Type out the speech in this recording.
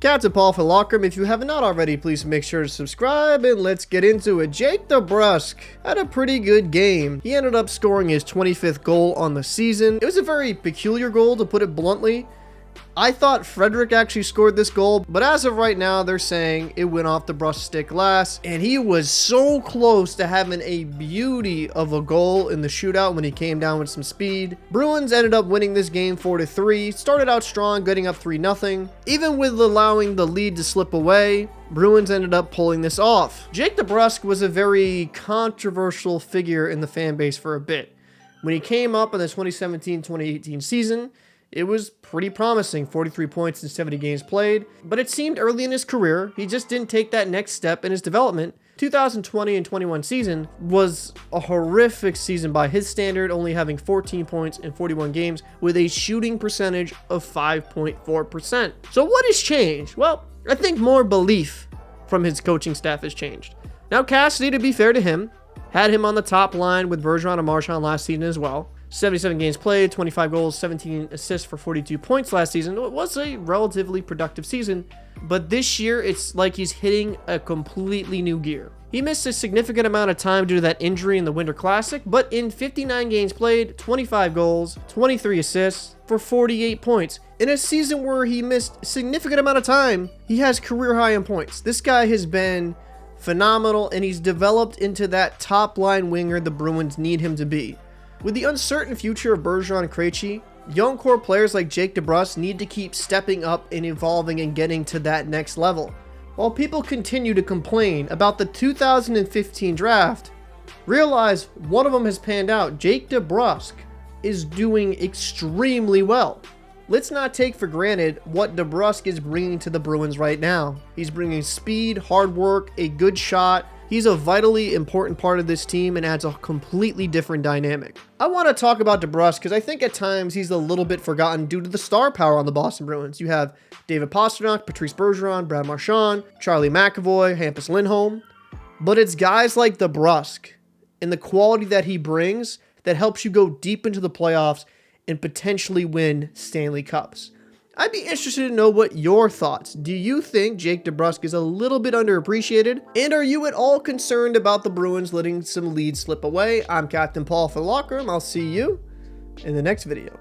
Captain Paul for Locker Room. If you have not already, please make sure to subscribe and let's get into it. Jake DeBrusk had a pretty good game. He ended up scoring his 25th goal on the season. It was a very peculiar goal, to put it bluntly. I thought Frederick actually scored this goal, but as of right now, they're saying it went off DeBrusk's stick glass, and he was so close to having a beauty of a goal in the shootout when he came down with some speed. Bruins ended up winning this game 4-3. Started out strong, getting up 3-0. Even with allowing the lead to slip away, Bruins ended up pulling this off. Jake DeBrusk was a very controversial figure in the fan base for a bit. When he came up in the 2017-2018 season, it was pretty promising, 43 points in 70 games played, but it seemed early in his career, he just didn't take that next step in his development. 2020 and 21 season was a horrific season by his standard, only having 14 points in 41 games with a shooting percentage of 5.4%. So what has changed? Well, I think more belief from his coaching staff has changed. Now Cassidy, to be fair to him, had him on the top line with Bergeron and Marchand last season as well. 77 games played, 25 goals, 17 assists for 42 points last season. It was a relatively productive season, but this year it's like he's hitting a completely new gear. He missed a significant amount of time due to that injury in the Winter Classic, but in 59 games played, 25 goals, 23 assists for 48 points. In a season where he missed a significant amount of time, he has career high in points. This guy has been phenomenal, and he's developed into that top line winger the Bruins need him to be. With the uncertain future of Bergeron and Krejci, young core players like Jake DeBrusk need to keep stepping up and evolving and getting to that next level. While people continue to complain about the 2015 draft, realize one of them has panned out. Jake DeBrusk is doing extremely well. Let's not take for granted what DeBrusk is bringing to the Bruins right now. He's bringing speed, hard work, a good shot. He's a vitally important part of this team and adds a completely different dynamic. I want to talk about DeBrusk because I think at times he's a little bit forgotten due to the star power on the Boston Bruins. You have David Pastrnak, Patrice Bergeron, Brad Marchand, Charlie McAvoy, Hampus Lindholm. But it's guys like DeBrusk and the quality that he brings that helps you go deep into the playoffs and potentially win Stanley Cups. I'd be interested to know what your thoughts. Do you think Jake DeBrusk is a little bit underappreciated? And are you at all concerned about the Bruins letting some leads slip away? I'm Captain Paul for Locker Room. I'll see you in the next video.